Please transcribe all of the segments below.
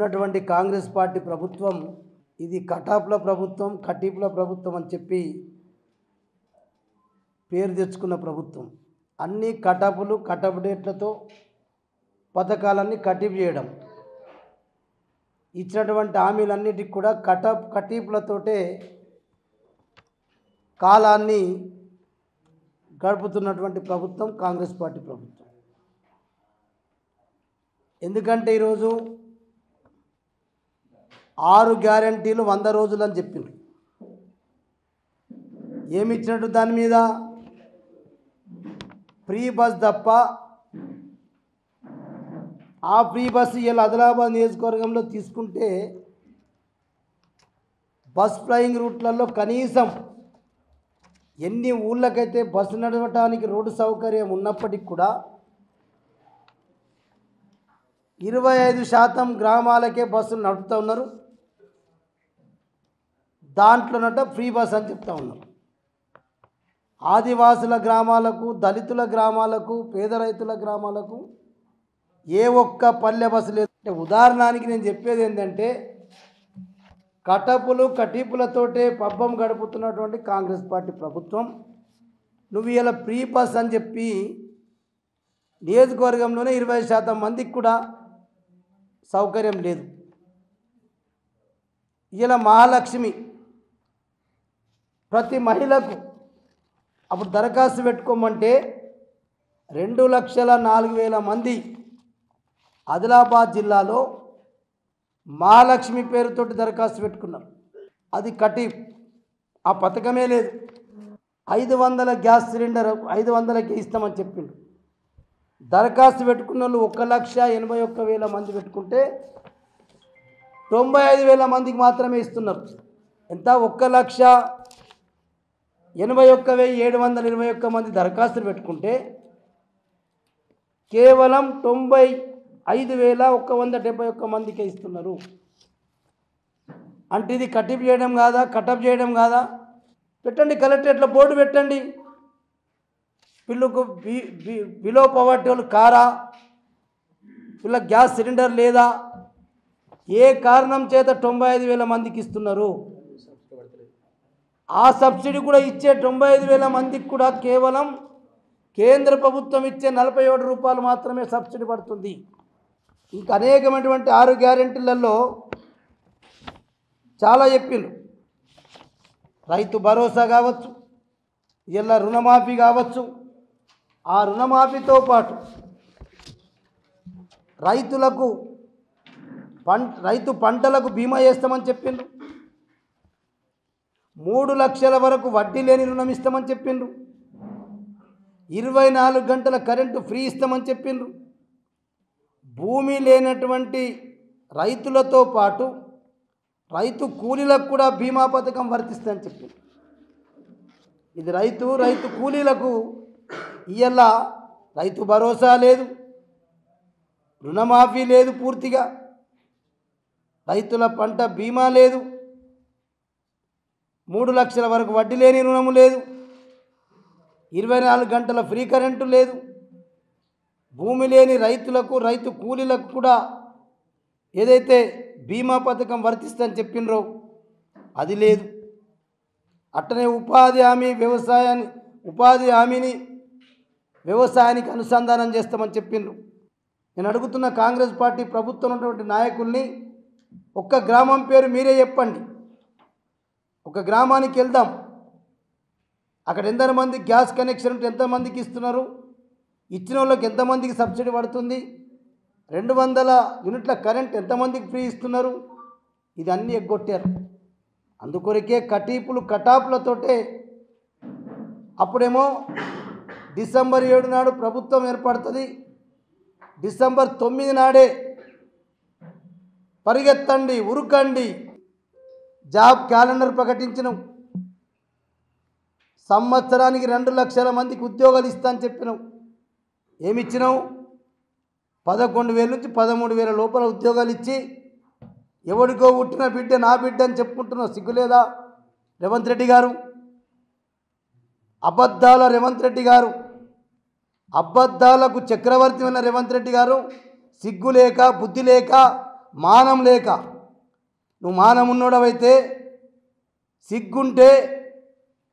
ఉన్నటువంటి కాంగ్రెస్ పార్టీ ప్రభుత్వం ఇది కటాప్ల ప్రభుత్వం, కటీపుల ప్రభుత్వం అని చెప్పి పేరు తెచ్చుకున్న ప్రభుత్వం. అన్ని కటాపులు, కటప్ డేట్లతో పథకాలన్నీ కటీపు చేయడం, ఇచ్చినటువంటి హామీలన్నిటికి కూడా కటీపులతోటే కాలాన్ని గడుపుతున్నటువంటి ప్రభుత్వం కాంగ్రెస్ పార్టీ ప్రభుత్వం. ఎందుకంటే ఈరోజు 6 గ్యారంటీలు 100 రోజులు అని చెప్పిండ్రు. ఏమి ఇచ్చినట్టు దాని మీద ఫ్రీ బస్ తప్ప ఆ ఫ్రీ బస్సు ఇలా ఆదిలాబాద్ నియోజకవర్గంలో తీసుకుంటే బస్ ఫ్లయింగ్ రూట్లలో కనీసం ఎన్ని ఊళ్ళకైతే బస్సు నడవటానికి రోడ్డు సౌకర్యం ఉన్నప్పటికీ కూడా 25% గ్రామాలకే బస్సులు నడుపుతూ ఉన్నారు. దాంట్లోనట ఫ్రీ బస్ అని చెప్తా ఉన్నారు. ఆదివాసుల గ్రామాలకు, దళితుల గ్రామాలకు, పేద రైతుల గ్రామాలకు ఏ ఒక్క పల్లె బస్సు లేదు. అంటే ఉదాహరణకి నేను చెప్పేది ఏంటంటే కటపులు, కటీపులతోటే పబ్బం గడుపుతున్నటువంటి కాంగ్రెస్ పార్టీ ప్రభుత్వం నువ్వు ఇలా ఫ్రీ బస్ అని చెప్పి నియోజకవర్గంలోనే 20% మందికి కూడా సౌకర్యం లేదు. ఇలా మహాలక్ష్మి ప్రతి మహిళకు అప్పుడు దరఖాస్తు పెట్టుకోమంటే 2,04,000 మంది ఆదిలాబాద్ జిల్లాలో మహాలక్ష్మి పేరుతోటి దరఖాస్తు పెట్టుకున్నారు. అది కటీప్, ఆ పథకమే లేదు. 500 గ్యాస్ సిలిండర్ 500కే ఇస్తామని చెప్పిండు. దరఖాస్తు పెట్టుకున్న వాళ్ళు 1,81,000 మంది పెట్టుకుంటే 95,000 మందికి మాత్రమే ఇస్తున్నారు. ఎంత? 1,81,721 మంది దరఖాస్తులు పెట్టుకుంటే కేవలం 95,171 మందికే ఇస్తున్నారు. అంటే ఇది కటిప్ చేయడం కాదా? కటప్ చేయడం కాదా? పెట్టండి, కలెక్టరేట్లో బోర్డు పెట్టండి. వీళ్ళకు బిలో పవర్టీ వాళ్ళు కారా, వీళ్ళకి గ్యాస్ సిలిండర్ లేదా, ఏ కారణం చేత 95,000 మందికి ఇస్తున్నారు? ఆ సబ్సిడీ కూడా ఇచ్చే 95,000 మందికి కూడా కేవలం కేంద్ర ప్రభుత్వం ఇచ్చే 47 రూపాయలు మాత్రమే సబ్సిడీ పడుతుంది. ఇంకా అనేకమైనటువంటి 6 గ్యారెంటీలలో చాలా చెప్పిండ్రు. రైతు భరోసా కావచ్చు, ఇలా రుణమాఫీ కావచ్చు. ఆ రుణమాఫీతో పాటు రైతు పంటలకు బీమా చేస్తామని చెప్పిండ్రు. 3 లక్షల వరకు వడ్డీ లేని రుణం ఇస్తామని చెప్పిండ్రు. 24 గంటల కరెంటు ఫ్రీ ఇస్తామని చెప్పిండ్రు. భూమి లేనటువంటి రైతులతో పాటు రైతు కూలీలకు కూడా బీమా పథకం వర్తిస్తుందని చెప్పిండ్రు. ఇది రైతు కూలీలకు ఇయ్యాల రైతు భరోసా లేదు, రుణమాఫీ లేదు, పూర్తిగా రైతుల పంట బీమా లేదు, 3 లక్షల వరకు వడ్డీ లేని రుణము లేదు, 24 గంటల ఫ్రీ కరెంటు లేదు. భూమి లేని రైతులకు, రైతు కూలీలకు కూడా ఏదైతే బీమా పథకం వర్తిస్తుందని చెప్పిండ్రో అది లేదు. అట్టనే ఉపాధి హామీని వ్యవసాయానికి అనుసంధానం చేస్తామని చెప్పిండ్రు. నేను అడుగుతున్న కాంగ్రెస్ పార్టీ ప్రభుత్వం ఉన్నటువంటి నాయకుల్ని, ఒక్క గ్రామం పేరు మీరే చెప్పండి. ఒక గ్రామానికి వెళ్దాం, అక్కడ ఎంతమంది గ్యాస్ కనెక్షన్ ఉంటే ఎంతమందికి ఇస్తున్నారు, ఇచ్చిన వాళ్ళకి ఎంతమందికి సబ్సిడీ పడుతుంది, 200 యూనిట్ల కరెంట్ ఎంతమందికి ఫ్రీ ఇస్తున్నారు, ఇది అన్నీ ఎగ్గొట్టారు. అందుకొరకే కటీపులు, కటాపులతోటే అప్పుడేమో డిసెంబర్ 7 నాడు ప్రభుత్వం ఏర్పడుతుంది, డిసెంబర్ 9 నాడే పరిగెత్తండి, ఉరుకండి, జాబ్ క్యాలెండర్ ప్రకటించినాం. సంవత్సరానికి 2 లక్షల మందికి ఉద్యోగాలు ఇస్తా అని చెప్పినాం. ఏమిచ్చినావు? 11,000 నుంచి 13,000 లోపల ఉద్యోగాలు ఇచ్చి ఎవడికో పుట్టిన బిడ్డ నా బిడ్డ అని చెప్పుకుంటున్నావు. సిగ్గులేదా రేవంత్ రెడ్డి గారు? అబద్ధాల రేవంత్ రెడ్డి గారు, అబద్ధాలకు చక్రవర్తి ఉన్న రేవంత్ రెడ్డి గారు సిగ్గు లేక, బుద్ధి లేక మానం లేక, నువ్వు మానం ఉన్నోడవైతే, సిగ్గుంటే,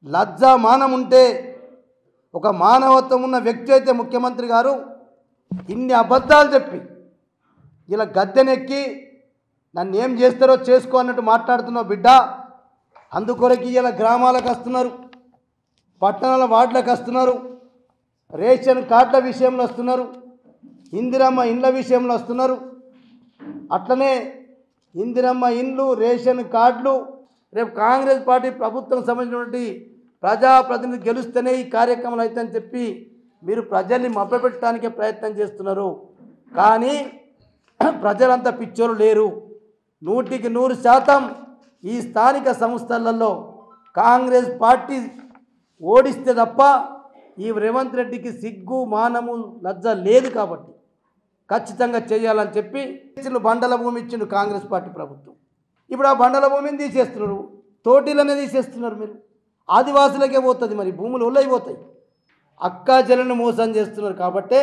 లజ్జ మానం ఉంటే, ఒక మానవత్వం ఉన్న వ్యక్తి అయితే ముఖ్యమంత్రి గారు ఇన్ని అబద్ధాలు చెప్పి ఇలా గద్దెనెక్కి నన్ను ఏం చేస్తారో చేసుకో అన్నట్టు మాట్లాడుతున్నావు బిడ్డ. అందుకొరకు ఇలా గ్రామాలకు వస్తున్నారు, పట్టణాల వార్డులకు వస్తున్నారు, రేషన్ కార్డుల విషయంలో వస్తున్నారు, ఇందిరమ్మ ఇండ్ల విషయంలో వస్తున్నారు. అట్లనే ఇందిరమ్మ ఇండ్లు, రేషన్ కార్డులు, రేపు కాంగ్రెస్ పార్టీ ప్రభుత్వం సంబంధించినటువంటి ప్రజాప్రతినిధి గెలుస్తేనే ఈ కార్యక్రమాలు అవుతాయని చెప్పి మీరు ప్రజల్ని మభ్యపెట్టడానికే ప్రయత్నం చేస్తున్నారు. కానీ ప్రజలంతా పిచ్చోళ్ళు లేరు. 100% ఈ స్థానిక సంస్థలలో కాంగ్రెస్ పార్టీ ఓడిస్తే తప్ప ఈ రేవంత్ రెడ్డికి సిగ్గు, మానము, లజ్జ లేదు. కాబట్టి ఖచ్చితంగా చేయాలని చెప్పి బండల భూమి ఇచ్చిండు కాంగ్రెస్ పార్టీ ప్రభుత్వం. ఇప్పుడు ఆ బండల భూమిని తీసేస్తున్నారు, తోటిలనే తీసేస్తున్నారు. మీరు ఆదివాసులకే పోతుంది, మరి భూములు ఒళ్ళైపోతాయి. అక్కా చెల్లెలను మోసం చేస్తున్నారు. కాబట్టే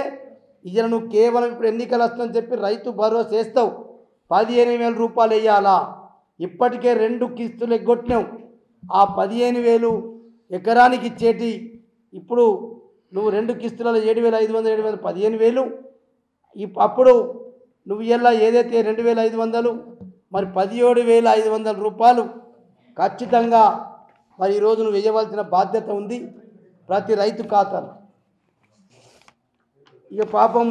ఇవాళ నువ్వు కేవలం ఇప్పుడు ఎన్నికలు వస్తుందని చెప్పి రైతు భరోసా వేస్తావు, 15,000 రూపాయలు వేయాలా? ఇప్పటికే 2 కిస్తులు ఎగ్గొట్టినావు. ఆ 15,000 ఎకరానికి ఇచ్చేటి ఇప్పుడు నువ్వు 2 కిస్తులలో 7,500 15,000. అప్పుడు నువ్వు ఇలా ఏదైతే 2,500 మరి 17,500 రూపాయలు ఖచ్చితంగా మరి ఈరోజు నువ్వు వేయవలసిన బాధ్యత ఉంది ప్రతి రైతు ఖాతాలో. ఇక పాపం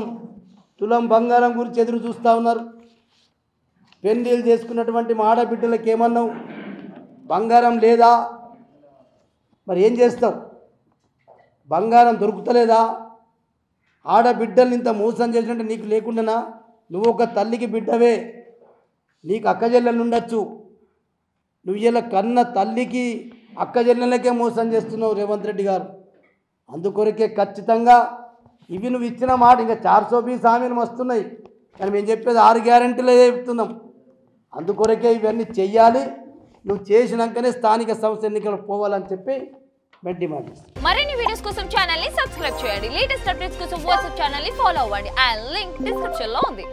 తులం బంగారం గురించి ఎదురు చూస్తూ ఉన్నారు. పెళ్లిళ్ళు చేసుకున్నటువంటి మా ఆడబిడ్డలకు ఏమన్నావు? బంగారం లేదా? మరి ఏం చేస్తావు? బంగారం దొరుకుతలేదా? ఆడబిడ్డల్ని ఇంత మోసం చేసినట్టు నీకు లేకుండానా? నువ్వు ఒక తల్లికి బిడ్డవే, నీకు అక్కజెల్లెలు ఉండొచ్చు. నువ్వు ఇలా కన్న తల్లికి అక్కజెల్లెలకే మోసం చేస్తున్నావు రేవంత్ రెడ్డి గారు. అందుకొరకే ఖచ్చితంగా ఇవి నువ్వు ఇచ్చిన మాట ఇంకా 420 హామీలు వస్తున్నాయి, కానీ మేము చెప్పేది 6 గ్యారెంటీలే చెప్తున్నాం. అందుకొరకే ఇవన్నీ చెయ్యాలి. నువ్వు చేసినాకనే స్థానిక సంస్థ ఎన్నికలు పోవాలని చెప్పి మేము డిమాండ్ చేస్తాం. మరిన్ని వీడియోస్ కోసం ఛానల్ ని సబ్స్క్రైబ్ చేయండి. లేటెస్ట్ అప్డేట్స్ కోసం వాట్సాప్ ఛానల్ ని ఫాలో అవ్వండి. ఆ లింక్ డిస్క్రిప్షన్ లో ఉంది.